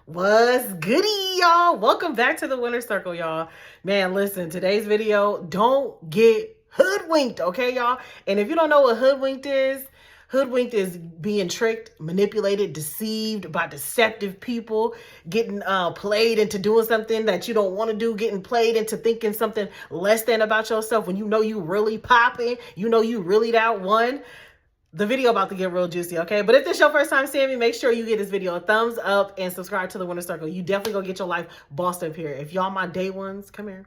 What's goody, y'all? Welcome back to the Winner Circle, y'all. Man, listen, today's video, don't get hoodwinked, okay, y'all? And if you don't know what hoodwinked is being tricked, manipulated, deceived by deceptive people, getting played into doing something that you don't want to do, getting played into thinking something less than about yourself when you know you really popping, you know you really that one. The video about to get real juicy, okay? But if this is your first time seeing me, make sure you give this video a thumbs up and subscribe to the Winner Circle. You definitely gonna get your life bossed up here. If y'all my day ones, come here.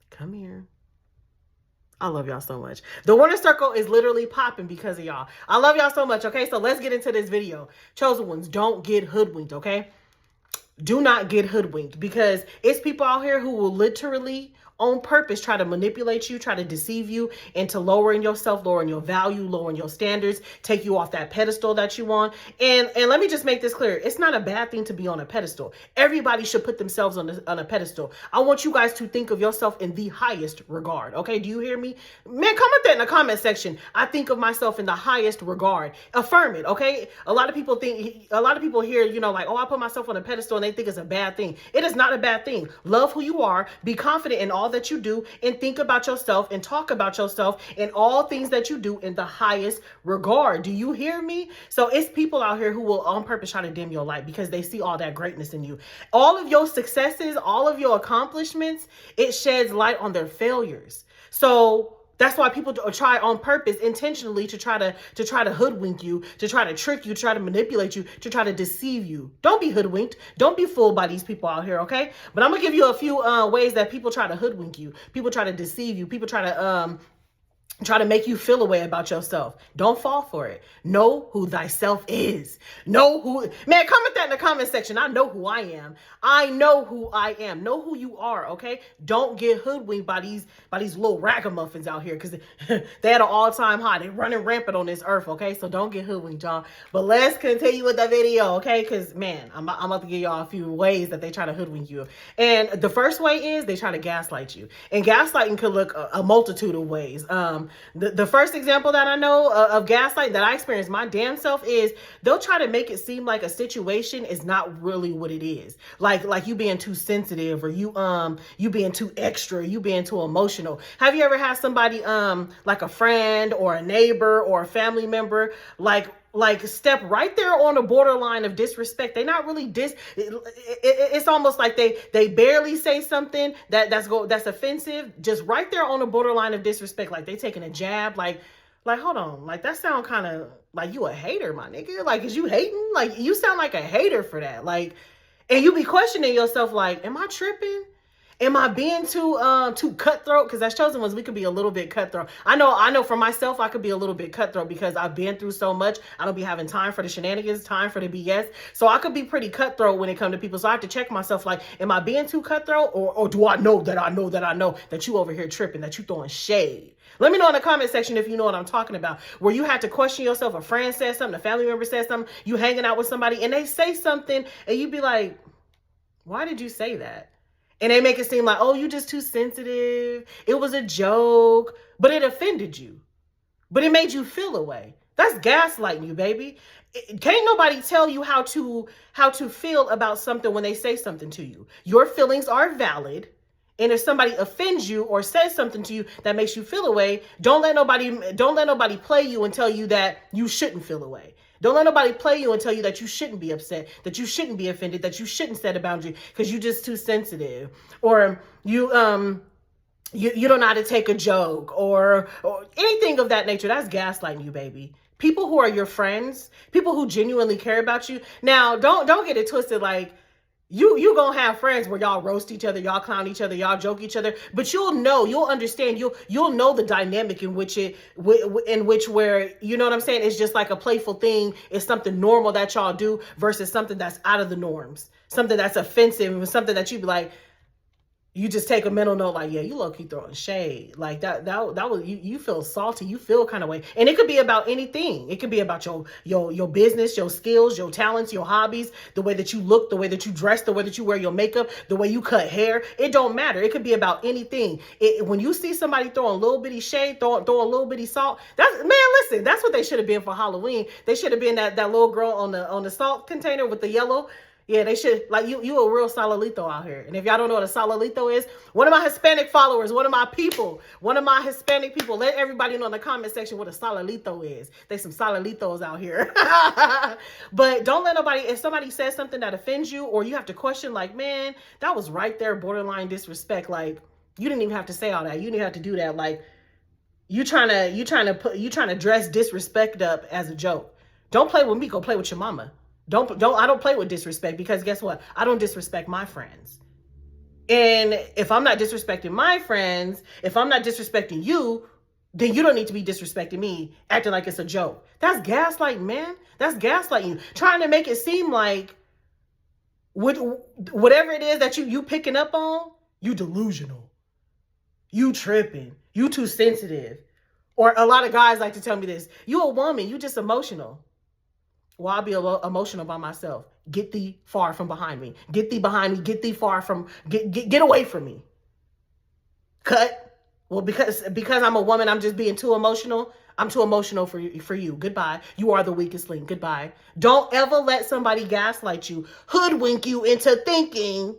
Come here. I love y'all so much. The Winner Circle is literally popping because of y'all. I love y'all so much, okay? So let's get into this video. Chosen ones, don't get hoodwinked, okay? Do not get hoodwinked, because it's people out here who will literally on purpose try to manipulate you, try to deceive you into lowering yourself, lowering your value, lowering your standards, take you off that pedestal that you want. And let me just make this clear. It's not a bad thing to be on a pedestal. Everybody should put themselves on a pedestal. I want you guys to think of yourself in the highest regard. Okay. Do you hear me? Man, comment that in the comment section. I think of myself in the highest regard. Affirm it. Okay. A lot of people hear, like, oh, I put myself on a pedestal, and they think it's a bad thing. It is not a bad thing. Love who you are. Be confident in all that you do, and think about yourself and talk about yourself and all things that you do in the highest regard. Do you hear me? So it's people out here who will on purpose try to dim your light because they see all that greatness in you. All of your successes, all of your accomplishments, it sheds light on their failures. So that's why people try on purpose, intentionally, to try to hoodwink you, to try to trick you, to try to manipulate you, to try to deceive you. Don't be hoodwinked. Don't be fooled by these people out here, okay? But I'm gonna give you a few ways that people try to hoodwink you. People try to deceive you. People try to make you feel a way about yourself. Don't fall for it. Know who thyself is. Man, comment that in the comment section. I know who I am. I know who I am. Know who you are, okay? Don't get hoodwinked by these little ragamuffins out here, because they at an all-time high. They're running rampant on this earth, okay? So don't get hoodwinked, y'all. But let's continue with the video, okay? Because, man, I'm about to give y'all a few ways that they try to hoodwink you. And the first way is they try to gaslight you. And gaslighting could look a multitude of ways. The first example that I know of gaslight that I experienced my damn self is they'll try to make it seem like a situation is not really what it is. Like you being too sensitive, or you being too extra, you being too emotional. Have you ever had somebody like a friend or a neighbor or a family member like step right there on the borderline of disrespect? They not really it's almost like they barely say something that's offensive, just right there on the borderline of disrespect. Like they taking a jab, like hold on, like that sound kind of like you a hater, my nigga. Like, is you hating? Like, you sound like a hater for that. Like, and you be questioning yourself, like, am I tripping? Am I being too cutthroat? Because as chosen ones, we could be a little bit cutthroat. I know for myself, I could be a little bit cutthroat because I've been through so much. I don't be having time for the shenanigans, time for the BS. So I could be pretty cutthroat when it comes to people. So I have to check myself, like, am I being too cutthroat? Or do I know that you over here tripping, that you throwing shade? Let me know in the comment section if you know what I'm talking about. Where you had to question yourself, a friend said something, a family member said something, you hanging out with somebody, and they say something, and you be like, why did you say that? And they make it seem like, oh, you just too sensitive. It was a joke, but it offended you. But it made you feel a way. That's gaslighting you, baby. Can't nobody tell you how to feel about something when they say something to you. Your feelings are valid. And if somebody offends you or says something to you that makes you feel a way, don't let nobody play you and tell you that you shouldn't feel a way. Don't let nobody play you and tell you that you shouldn't be upset, that you shouldn't be offended, that you shouldn't set a boundary because you're just too sensitive, or you don't know how to take a joke, or anything of that nature. That's gaslighting you, baby. People who are your friends, people who genuinely care about you. Now, don't get it twisted. Like, you gonna have friends where y'all roast each other, y'all clown each other, y'all joke each other, but you'll understand, you'll know the dynamic in which where, you know what I'm saying? It's just like a playful thing. It's something normal that y'all do versus something that's out of the norms, something that's offensive, something that you'd be like, you just take a mental note, like, yeah, you low-key throwing shade. Like that was, you feel salty, you feel kind of way. And it could be about anything. It could be about your business, your skills, your talents, your hobbies, the way that you look, the way that you dress, the way that you wear your makeup, the way you cut hair. It don't matter. It could be about anything. When you see somebody throwing a little bitty shade, throwing a little bitty salt, that's what they should have been for Halloween. They should have been that little girl on the salt container with the yellow. Yeah, they should, like, you a real Salolito out here. And if y'all don't know what a Salolito is, one of my Hispanic followers, one of my Hispanic people, let everybody know in the comment section what a Salolito is. They some Salolitos out here. But don't let nobody, if somebody says something that offends you, or you have to question, like, man, that was right there, borderline disrespect. Like, you didn't even have to say all that. You didn't have to do that. Like, you trying to dress disrespect up as a joke. Don't play with me. Go play with your mama. I don't play with disrespect, because guess what? I don't disrespect my friends. And if I'm not disrespecting my friends, if I'm not disrespecting you, then you don't need to be disrespecting me, acting like it's a joke. That's gaslighting, man. That's gaslighting. Trying to make it seem like whatever it is that you picking up on, you delusional. You tripping. You too sensitive. Or a lot of guys like to tell me this. You a woman. You just emotional. Well, I'll be emotional by myself. Get thee far from behind me. Get thee behind me. Get thee far from, get away from me. Cut. Well, because I'm a woman, I'm just being too emotional. I'm too emotional for you. Goodbye. You are the weakest link. Goodbye. Don't ever let somebody gaslight you, hoodwink you into thinking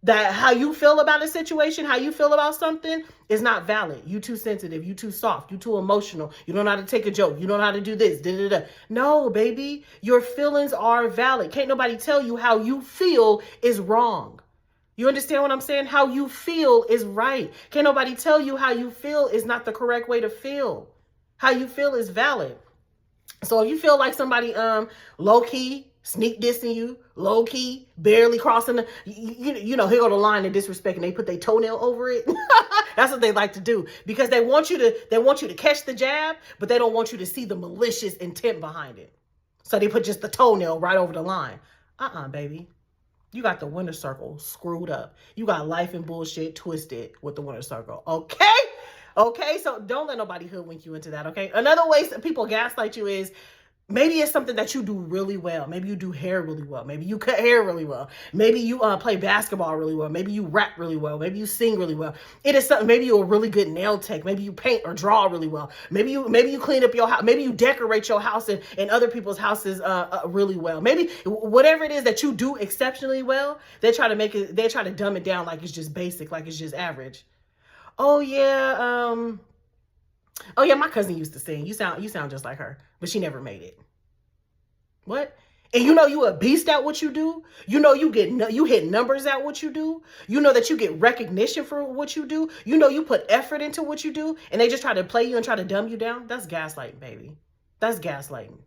that how you feel about a situation, how you feel about something is not valid. You too sensitive. You too soft. You too emotional. You don't know how to take a joke. You don't know how to do this. Da, da, da. No, baby. Your feelings are valid. Can't nobody tell you how you feel is wrong. You understand what I'm saying? How you feel is right. Can't nobody tell you how you feel is not the correct way to feel. How you feel is valid. So if you feel like somebody low-key sneak dissing you, low-key barely crossing the, you know, here go the line of disrespect, and they put their toenail over it. That's what they like to do, because they want you to catch the jab, but they don't want you to see the malicious intent behind it. So they put just the toenail right over the line. Baby. You got the winner circle screwed up. You got life and bullshit twisted with the winner circle. Okay? Okay, so don't let nobody hoodwink you into that, okay? Another way people gaslight you is, maybe it's something that you do really well. Maybe you do hair really well. Maybe you cut hair really well. Maybe you play basketball really well. Maybe you rap really well. Maybe you sing really well. It is something. Maybe you're a really good nail tech. Maybe you paint or draw really well. Maybe you clean up your house. Maybe you decorate your house and other people's houses really well. Maybe whatever it is that you do exceptionally well, they try to dumb it down like it's just basic, like it's just average. Oh yeah, my cousin used to sing. You sound just like her, but she never made it. What? And you know you a beast at what you do. You know you hit numbers at what you do. You know that you get recognition for what you do. You know you put effort into what you do, and they just try to play you and try to dumb you down. That's gaslighting, baby. That's gaslighting.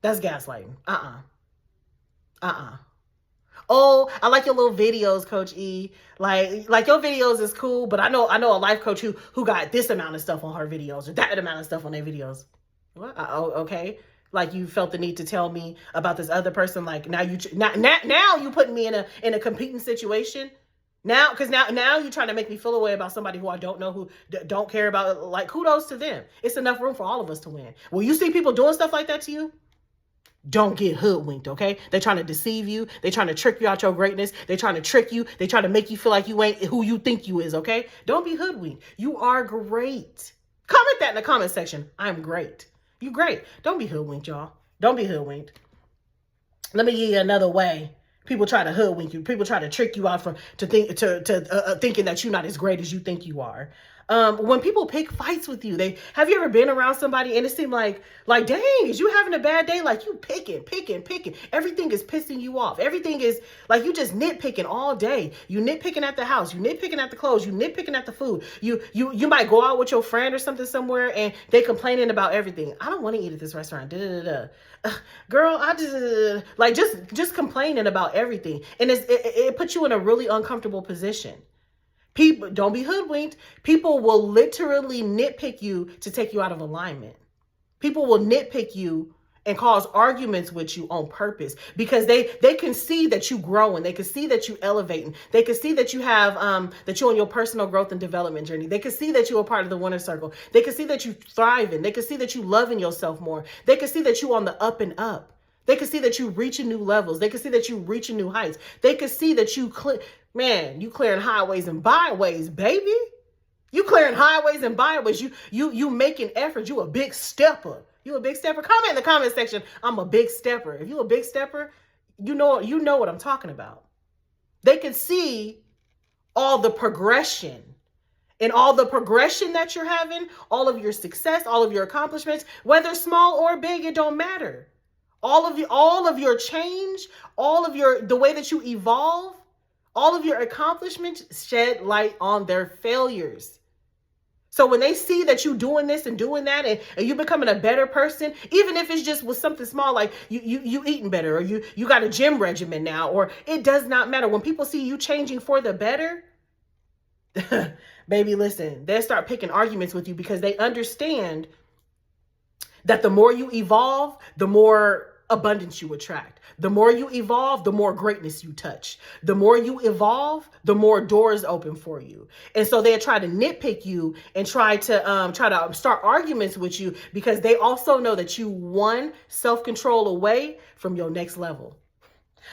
That's gaslighting. Oh, I like your little videos, Coach E. Like your videos is cool, but I know a life coach who got this amount of stuff on her videos, or that amount of stuff on their videos. What? Okay. Like, you felt the need to tell me about this other person. Like, now you putting me in a competing situation. Now you're trying to make me feel a way about somebody who I don't know, who don't care about. Like, kudos to them. It's enough room for all of us to win. Well, you see people doing stuff like that to you, don't get hoodwinked, okay? They're trying to deceive you. They're trying to trick you out your greatness. They're trying to trick you. They're trying to make you feel like you ain't who you think you is, okay? Don't be hoodwinked. You are great. Comment that in the comment section. I'm great. You great. Don't be hoodwinked, y'all. Don't be hoodwinked. Let me give you another way people try to hoodwink you. People try to trick you out thinking that you're not as great as you think you are. When people pick fights with you, have you ever been around somebody and it seemed like, dang, is you having a bad day? Like, you picking. Everything is pissing you off. Everything is like, you just nitpicking all day. You nitpicking at the house. You nitpicking at the clothes. You nitpicking at the food. You might go out with your friend or something somewhere and they complaining about everything. I don't want to eat at this restaurant. Girl, I just complaining about everything. And it puts you in a really uncomfortable position. People, don't be hoodwinked. People will literally nitpick you to take you out of alignment. People will nitpick you and cause arguments with you on purpose, because they can see that you growing. They can see that you elevating. They can see that you have that you're on your personal growth and development journey. They can see that you're a part of the winner circle. They can see that you thriving. They can see that you loving yourself more. They can see that you on the up and up. They can see that you reaching new levels. They can see that you reaching new heights. They can see that you clearing highways and byways, baby. You clearing highways and byways. You making effort. You a big stepper. You a big stepper. Comment in the comment section. I'm a big stepper. If you a big stepper, You know what I'm talking about. They can see all the progression and all the progression that you're having, all of your success, all of your accomplishments, whether small or big, it don't matter. All of your change, all of the way that you evolve, all of your accomplishments shed light on their failures. So when they see that you doing this and doing that, and you becoming a better person, even if it's just with something small, like you eating better, or you got a gym regimen now, or it does not matter. When people see you changing for the better, baby, listen, they'll start picking arguments with you, because they understand that the more you evolve, the more abundance you attract. The more you evolve, the more greatness you touch. The more you evolve, the more doors open for you. And so they try to nitpick you and try to start arguments with you, because they also know that you one self-control away from your next level.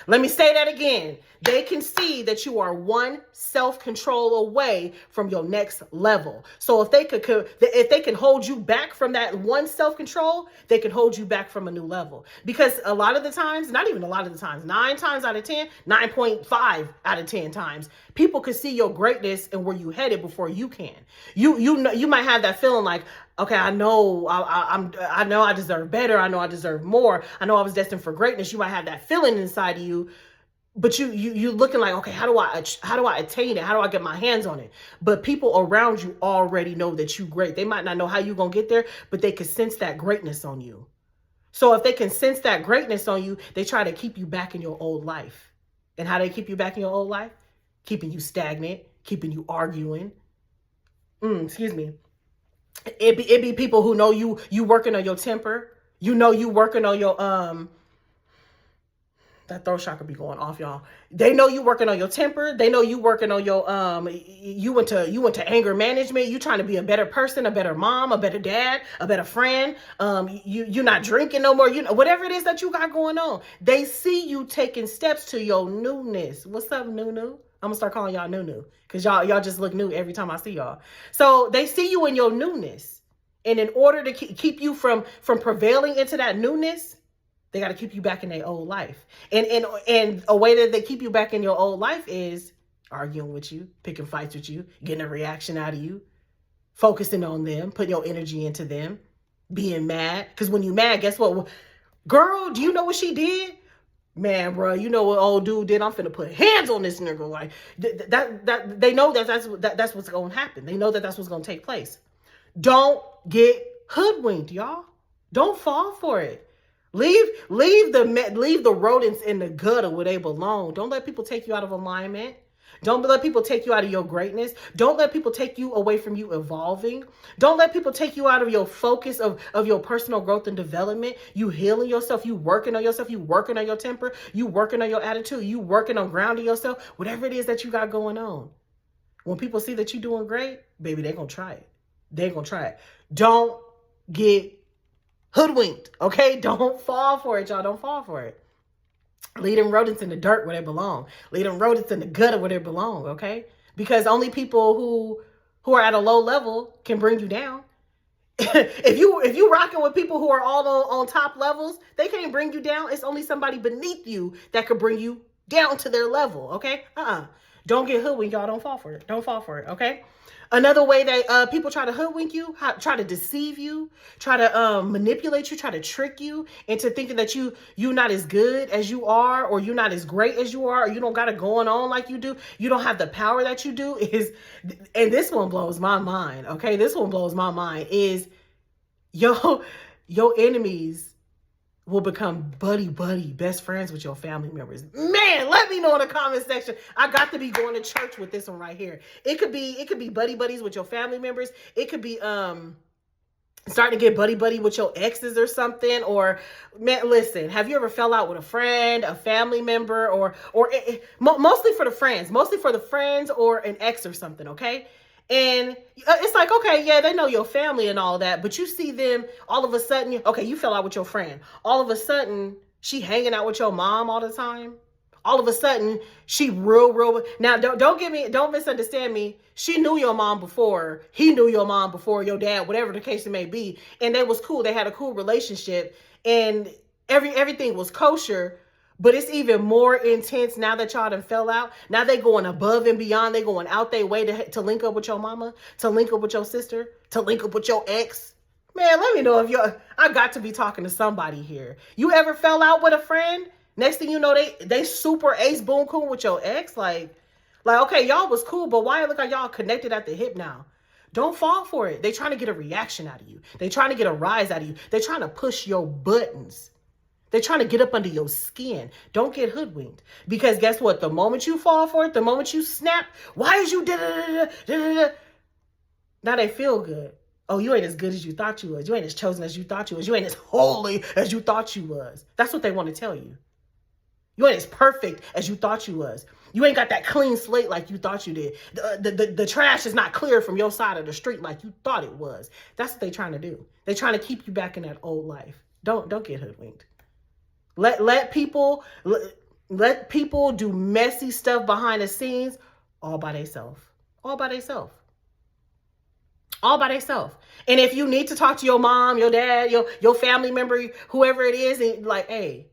Let me say that again. They can see that you are one self-control away from your next level. So if they can hold you back from that one self-control, they can hold you back from a new level. Because a lot of the times, not even a lot of the times, 9 times out of 10, 9.5 out of 10 times, people can see your greatness and where you headed before you can. You might have that feeling like, okay, I know I deserve better. I know I deserve more. I know I was destined for greatness. You might have that feeling inside of you, but you looking like, okay, how do I attain it? How do I get my hands on it? But people around you already know that you great. They might not know how you gonna get there, but they can sense that greatness on you. So if they can sense that greatness on you, they try to keep you back in your old life. And how they keep you back in your old life? Keeping you stagnant, keeping you arguing. Excuse me. It be people who know you working on your temper. You know you working on your that throat chakra be going off, y'all. They know you working on your temper. They know you working on your you went to anger management. You trying to be a better person, a better mom, a better dad, a better friend. You're not drinking no more. You know, whatever it is that you got going on. They see you taking steps to your newness. What's up, Nunu? I'm gonna start calling y'all Nunu, because y'all just look new every time I see y'all. So they see you in your newness, and in order to keep you from prevailing into that newness, they got to keep you back in their old life. And a way that they keep you back in your old life is arguing with you, picking fights with you, getting a reaction out of you, focusing on them, putting your energy into them, being mad. Because when you mad, guess what? Girl, do you know what she did? Man, bro, you know what old dude did? I'm finna put hands on this nigga. Like that they know that's what's gonna happen. They know that that's what's gonna take place. Don't get hoodwinked, y'all. Don't fall for it. Leave the rodents in the gutter where they belong. Don't let people take you out of alignment. Don't let people take you out of your greatness. Don't let people take you away from you evolving. Don't let people take you out of your focus of your personal growth and development. You healing yourself. You working on yourself. You working on your temper. You working on your attitude. You working on grounding yourself. Whatever it is that you got going on. When people see that you're doing great, baby, they're going to try it. They're going to try it. Don't get hoodwinked, okay? Don't fall for it, y'all. Don't fall for it. Leave them rodents in the dirt where they belong. Leave them rodents in the gutter where they belong, okay? Because only people who are at a low level can bring you down. if you rocking with people who are all on top levels, they can't bring you down. It's only somebody beneath you that could bring you down to their level, okay? Don't get hoodwinked, y'all. Don't fall for it. Don't fall for it, okay? Another way that people try to hoodwink you, try to deceive you, try to manipulate you, try to trick you into thinking that you're not as good as you are, or you're not as great as you are, or you don't got it going on like you do. You don't have the power that you do. And this one blows my mind, okay? This one blows my mind is your enemies will become buddy best friends with your family members. Man, let me know in the comment section. I got to be going to church with this one right here. It could be buddies with your family members. It could be starting to get buddy with your exes or something. Or man, listen, have you ever fell out with a friend, a family member, or mostly for the friends or an ex or something, okay? And it's like, okay, yeah, they know your family and all that, but you see them all of a sudden, okay, you fell out with your friend. All of a sudden, she hanging out with your mom all the time. All of a sudden, she real. Now, don't misunderstand me. She knew your mom before. He knew your mom before, your dad, whatever the case it may be. And they was cool. They had a cool relationship and everything was kosher. But it's even more intense now that y'all done fell out. Now they going above and beyond. They going out their way to link up with your mama, to link up with your sister, to link up with your ex. Man, let me know if I got to be talking to somebody here. You ever fell out with a friend? Next thing you know, they super ace boom cool with your ex. Like, okay, y'all was cool, but why it look like y'all connected at the hip now? Don't fall for it. They trying to get a reaction out of you. They trying to get a rise out of you. They trying to push your buttons. They're trying to get up under your skin. Don't get hoodwinked. Because guess what? The moment you fall for it, the moment you snap, why is you da-da-da-da-da-da-da? Now they feel good. Oh, you ain't as good as you thought you was. You ain't as chosen as you thought you was. You ain't as holy as you thought you was. That's what they want to tell you. You ain't as perfect as you thought you was. You ain't got that clean slate like you thought you did. The trash is not clear from your side of the street like you thought it was. That's what they're trying to do. They're trying to keep you back in that old life. Don't get hoodwinked. Let people do messy stuff behind the scenes all by themselves. All by themselves. All by themselves. And if you need to talk to your mom, your dad, your family member, whoever it is, and like, hey,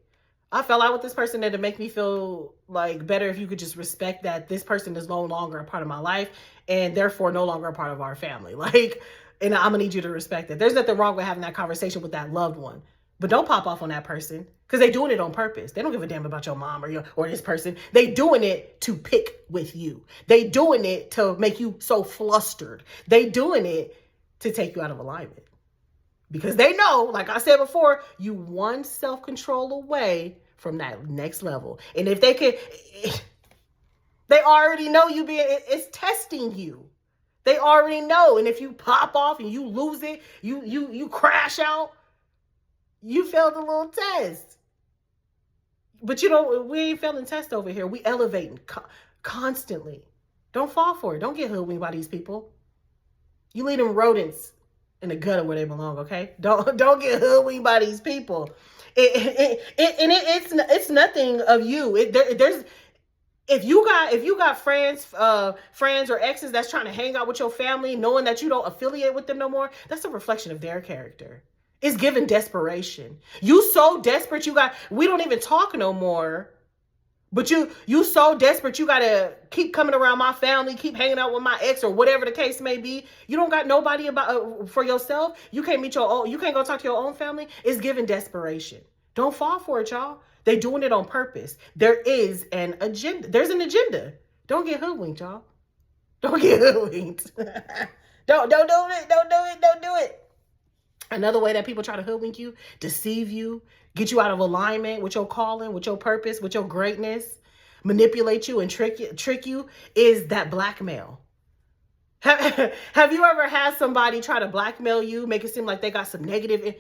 I fell out with this person, and to make me feel like better if you could just respect that this person is no longer a part of my life and therefore no longer a part of our family. Like, and I'm gonna need you to respect that. There's nothing wrong with having that conversation with that loved one. But don't pop off on that person because they're doing it on purpose. They don't give a damn about your mom or this person. They doing it to pick with you. They doing it to make you so flustered. They doing it to take you out of alignment. Because they know, like I said before, you one self-control away from that next level. And if they can, they already know it's testing you. They already know. And if you pop off and you lose it, you crash out, you failed a little test. But we ain't failing tests over here. We elevating constantly. Don't fall for it. Don't get hoodwinked by these people. You leave them rodents in the gutter where they belong, okay? Don't get hoodwinked by these people. It's nothing of you. If you got friends or exes that's trying to hang out with your family, knowing that you don't affiliate with them no more, that's a reflection of their character. It's given desperation. You so desperate, we don't even talk no more. But you so desperate, you gotta keep coming around my family, keep hanging out with my ex or whatever the case may be. You don't got nobody for yourself. You can't meet your own. You can't go talk to your own family. It's given desperation. Don't fall for it, y'all. They doing it on purpose. There is an agenda. There's an agenda. Don't get hoodwinked, y'all. Don't get hoodwinked. Don't do it. Don't do it. Another way that people try to hoodwink you, deceive you, get you out of alignment with your calling, with your purpose, with your greatness, manipulate you and trick you is that blackmail. Have you ever had somebody try to blackmail you, make it seem like they got some negative?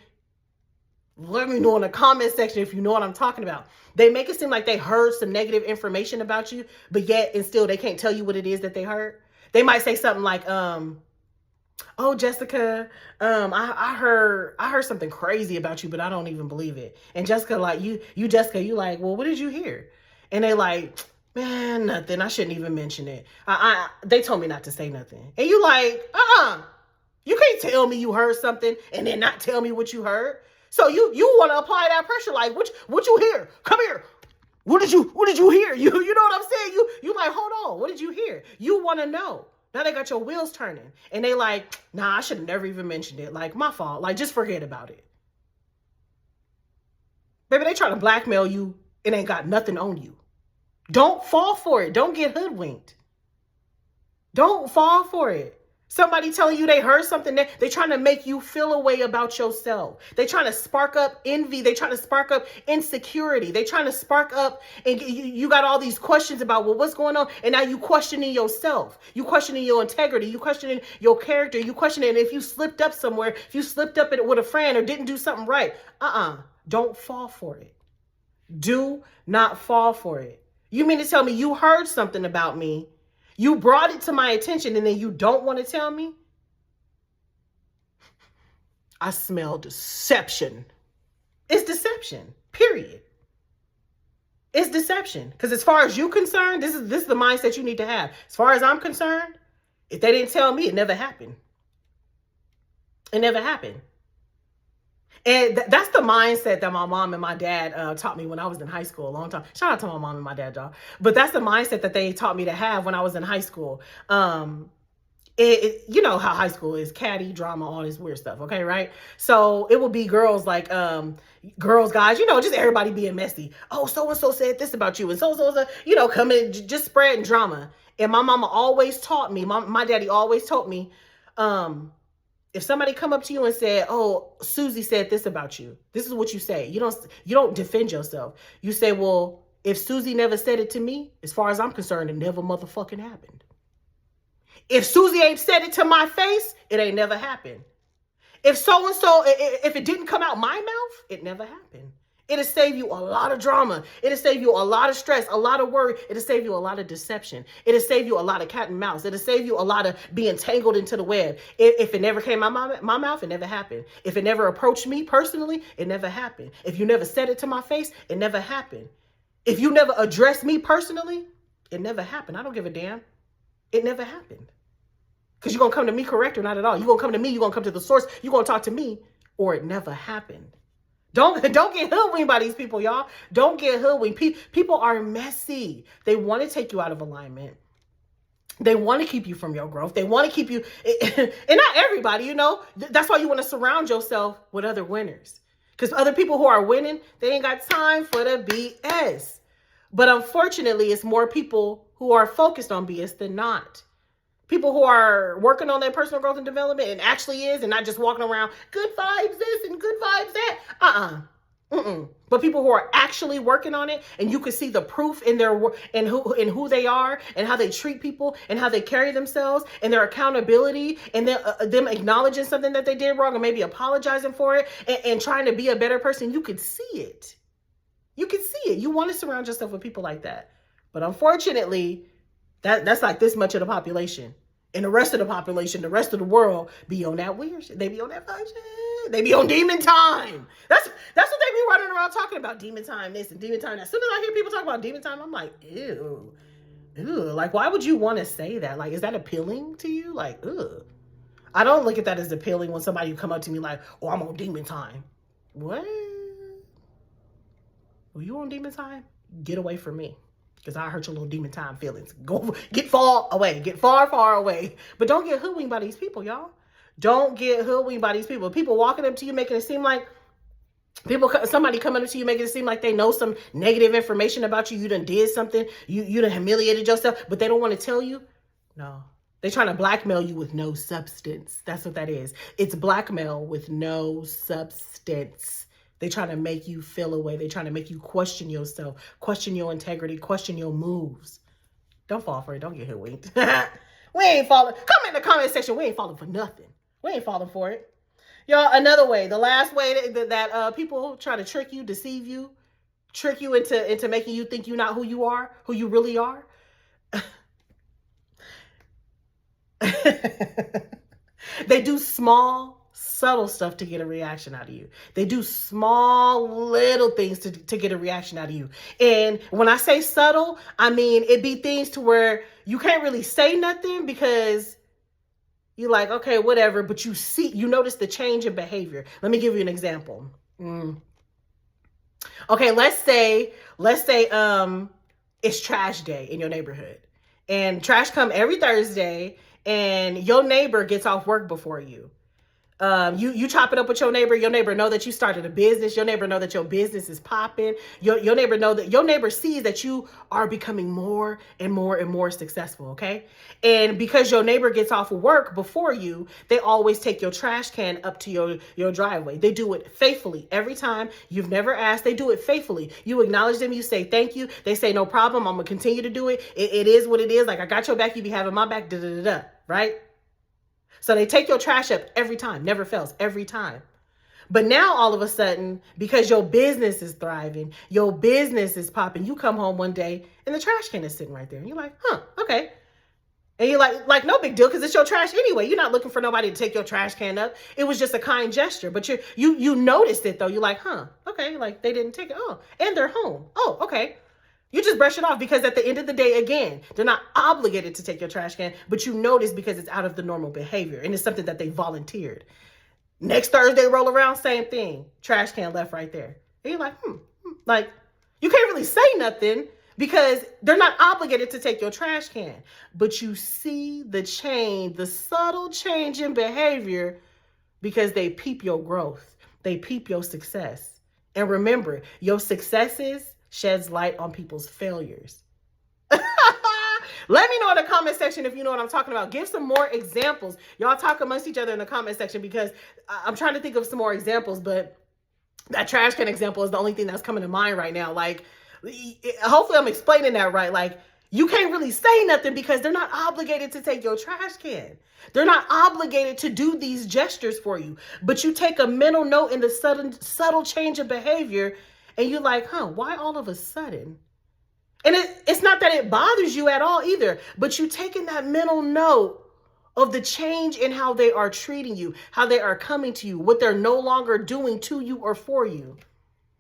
Let me know in the comment section if you know what I'm talking about. They make it seem like they heard some negative information about you, but yet and still they can't tell you what it is that they heard. They might say something like, oh, Jessica, I heard something crazy about you, but I don't even believe it. And Jessica, like, Jessica, you like, well, what did you hear? And they like, man, nothing. I shouldn't even mention it. They told me not to say nothing. And you like, you can't tell me you heard something and then not tell me what you heard. So you want to apply that pressure, like, what you hear? Come here. What did you hear? You know what I'm saying? You like, hold on. What did you hear? You want to know. Now they got your wheels turning and they like, nah, I should have never even mentioned it. Like, my fault. Like, just forget about it. Baby, they try to blackmail you and ain't got nothing on you. Don't fall for it. Don't get hoodwinked. Don't fall for it. Somebody telling you they heard something, they trying to make you feel a way about yourself. They trying to spark up envy. They trying to spark up insecurity. They trying to spark up, and you got all these questions about, well, what's going on? And now you questioning yourself. You questioning your integrity. You questioning your character. You questioning if you slipped up somewhere, if you slipped up with a friend or didn't do something right. Don't fall for it. Do not fall for it. You mean to tell me you heard something about me? You brought it to my attention and then you don't want to tell me? I smell deception. It's deception, period. It's deception. Because as far as you're concerned, this is the mindset you need to have. As far as I'm concerned, if they didn't tell me, it never happened. It never happened. And that's the mindset that my mom and my dad taught me when I was in high school a long time. Shout out to my mom and my dad, y'all. But that's the mindset that they taught me to have when I was in high school. You know how high school is, catty, drama, all this weird stuff. Okay, right? So it would be girls like, girls, guys, you know, just everybody being messy. Oh, so-and-so said this about you. And so-and-so, you know, coming, just spreading drama. And my mama always taught me, my daddy always told me, if somebody come up to you and said, oh, Susie said this about you, this is what you say. You don't defend yourself. You say, well, if Susie never said it to me, as far as I'm concerned, it never motherfucking happened. If Susie ain't said it to my face, it ain't never happened. If so-and-so, if it didn't come out my mouth, it never happened. It'll save you a lot of drama. It'll save you a lot of stress, a lot of worry. It'll save you a lot of deception. It'll save you a lot of cat and mouse. It'll save you a lot of being tangled into the web. If it never came out my mouth, it never happened. If it never approached me personally, it never happened. If you never said it to my face, it never happened. If you never addressed me personally, it never happened. I don't give a damn. It never happened. Because you're going to come to me correct or not at all. You're going to come to me. You're going to come to the source. You're going to talk to me, or it never happened. Don't get hoodwinked by these people, y'all. Don't get hoodwinked. People are messy. They want to take you out of alignment. They want to keep you from your growth. They want to keep you, and not everybody, you know. That's why you want to surround yourself with other winners. Because other people who are winning, they ain't got time for the BS. But unfortunately, it's more people who are focused on BS than not. People who are working on their personal growth and development and actually is, and not just walking around good vibes this and good vibes that. But people who are actually working on it, and you can see the proof in their work and who they are and how they treat people and how they carry themselves and their accountability and them acknowledging something that they did wrong and maybe apologizing for it and trying to be a better person. You could see it. You can see it. You want to surround yourself with people like that. But unfortunately, that's like this much of the population. And the rest of the population, the rest of the world, be on that weird shit. They be on that fun shit. They be on demon time. That's what they be running around talking about, demon time this and demon time that. As soon as I hear people talk about demon time, I'm like, ew. Like, why would you want to say that? Like, is that appealing to you? Like, ugh. I don't look at that as appealing when somebody come up to me like, oh, I'm on demon time. What? Well, you on demon time? Get away from me. Because I hurt your little demon time feelings. Go, get far away. Get far, far away. But don't get hoodwinked by these people, y'all. Don't get hoodwinked by these people. People walking up to you, making it seem like somebody coming up to you, making it seem like they know some negative information about you. You done did something. You done humiliated yourself, but they don't want to tell you. No. They're trying to blackmail you with no substance. That's what that is. It's blackmail with no substance. They trying to make you feel away. They trying to make you question yourself, question your integrity, question your moves. Don't fall for it. Don't get hoodwinked. We ain't falling. Come in the comment section. We ain't falling for nothing. We ain't falling for it. Y'all, another way, the last way that people try to trick you, deceive you, trick you into making you think you're not who you are, who you really are. They do small, subtle stuff to get a reaction out of you. They do small little things to get a reaction out of you. And when I say subtle, I mean it be things to where you can't really say nothing because you're like, okay, whatever, but you notice the change in behavior. Let me give you an example. Okay, let's say it's trash day in your neighborhood. And trash come every Thursday and your neighbor gets off work before you. You chop it up with your neighbor know that you started a business, your neighbor know that your business is popping, your neighbor know that your neighbor sees that you are becoming more and more and more successful, okay? And because your neighbor gets off of work before you, they always take your trash can up to your driveway. They do it faithfully every time. You've never asked, they do it faithfully. You acknowledge them, you say thank you, they say no problem, I'm gonna continue to do it. It is what it is, like I got your back, you be having my back, right? So they take your trash up every time, never fails, every time. But now all of a sudden, because your business is thriving, your business is popping, you come home one day and the trash can is sitting right there. And you're like, huh, okay. And you're like no big deal because it's your trash anyway. You're not looking for nobody to take your trash can up. It was just a kind gesture. But you noticed it though. You're like, huh, okay, like they didn't take it. Oh, and they're home. Oh, okay. You just brush it off because at the end of the day, again, they're not obligated to take your trash can, but you notice because it's out of the normal behavior and it's something that they volunteered. Next Thursday roll around, same thing. Trash can left right there. And you're like, like, you can't really say nothing because they're not obligated to take your trash can. But you see the change, the subtle change in behavior because they peep your growth. They peep your success. And remember, your successes sheds light on people's failures. Let me know in the comment section if you know what I'm talking about. Give some more examples. Y'all talk amongst each other in the comment section because I'm trying to think of some more examples, but that trash can example is the only thing that's coming to mind right now. Like, hopefully I'm explaining that right. Like, you can't really say nothing because they're not obligated to take your trash can. They're not obligated to do these gestures for you. But you take a mental note in the subtle change of behavior and you're like, why all of a sudden? And it's not that it bothers you at all either, but you taking that mental note of the change in how they are treating you, how they are coming to you, what they're no longer doing to you or for you.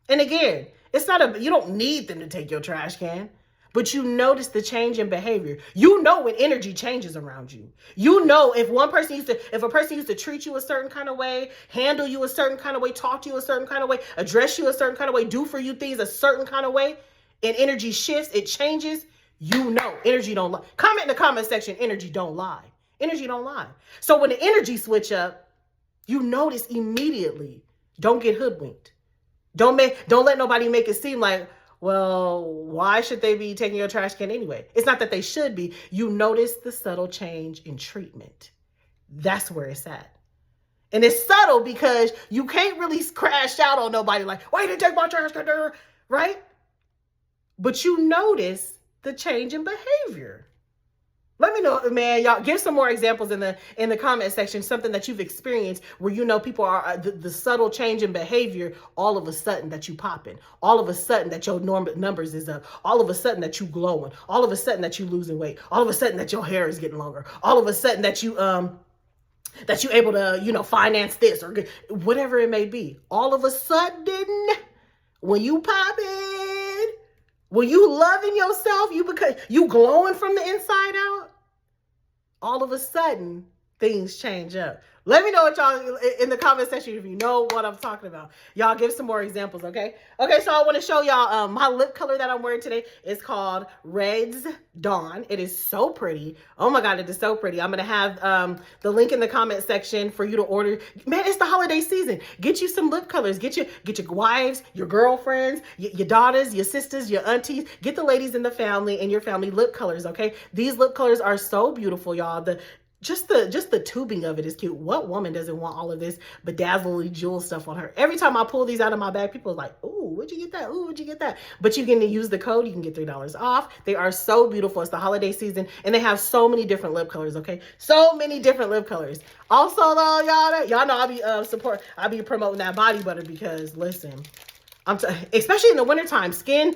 And again, you don't need them to take your trash can, but you notice the change in behavior. You know when energy changes around you. You know if a person used to treat you a certain kind of way, handle you a certain kind of way, talk to you a certain kind of way, address you a certain kind of way, do for you things a certain kind of way, and energy shifts, it changes, you know, energy don't lie. Comment in the comment section, energy don't lie. Energy don't lie. So when the energy switch up, you notice immediately. Don't get hoodwinked. Don't let nobody make it seem like, well, why should they be taking your trash can anyway? It's not that they should be. You notice the subtle change in treatment. That's where it's at. And it's subtle because you can't really crash out on nobody like, why you didn't take my trash can, right? But you notice the change in behavior. Let me know, man. Y'all give some more examples in the comment section, something that you've experienced where you know people are the subtle change in behavior, all of a sudden that you popping, all of a sudden that your numbers is up, all of a sudden that you glowing, all of a sudden that you losing weight, all of a sudden that your hair is getting longer, all of a sudden that you able to, finance this or whatever it may be. All of a sudden, when you popping, when you loving yourself, you glowing from the inside out, all of a sudden, things change up. Let me know what y'all in the comment section if you know what I'm talking about. Y'all give some more examples, okay? Okay, so I want to show y'all my lip color that I'm wearing today. It's called Red's Dawn. It is so pretty. Oh my God, it is so pretty. I'm going to have the link in the comment section for you to order. Man, it's the holiday season. Get you some lip colors. Get your wives, your girlfriends, your daughters, your sisters, your aunties. Get the ladies in the family and your family lip colors, okay? These lip colors are so beautiful, y'all. Just the tubing of it is cute. What woman doesn't want all of this bedazzly jewel stuff on her? Every time I pull these out of my bag, people are like, ooh, where'd you get that? Ooh, where'd you get that? But you can use the code. You can get $3 off. They are so beautiful. It's the holiday season and they have so many different lip colors, okay? So many different lip colors. Also though, y'all know I'll be promoting that body butter because listen, especially in the wintertime, skin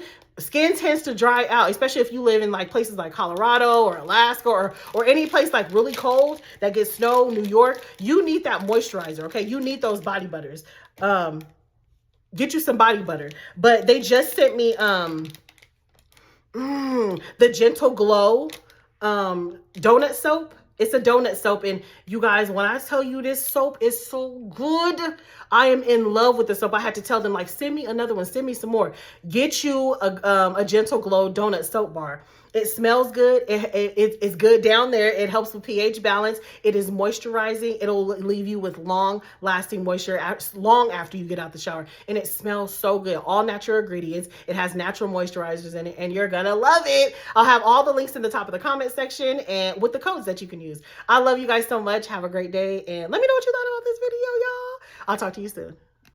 tends to dry out, especially if you live in like places like Colorado or Alaska or any place like really cold that gets snow, New York. You need that moisturizer, okay? You need those body butters. Get you some body butter. But they just sent me the Gentle Glow donut soap. It's a donut soap. And you guys, when I tell you this soap is so good, I am in love with the soap. I had to tell them like, send me another one, send me some more. Get you a Gentle Glow donut soap bar. It smells good. It's good down there. It helps with pH balance. It is moisturizing. It'll leave you with long lasting moisture long after you get out the shower. And it smells so good. All natural ingredients. It has natural moisturizers in it and you're going to love it. I'll have all the links in the top of the comment section and with the codes that you can use. I love you guys so much. Have a great day. And let me know what you thought about this video, y'all. I'll talk to you soon.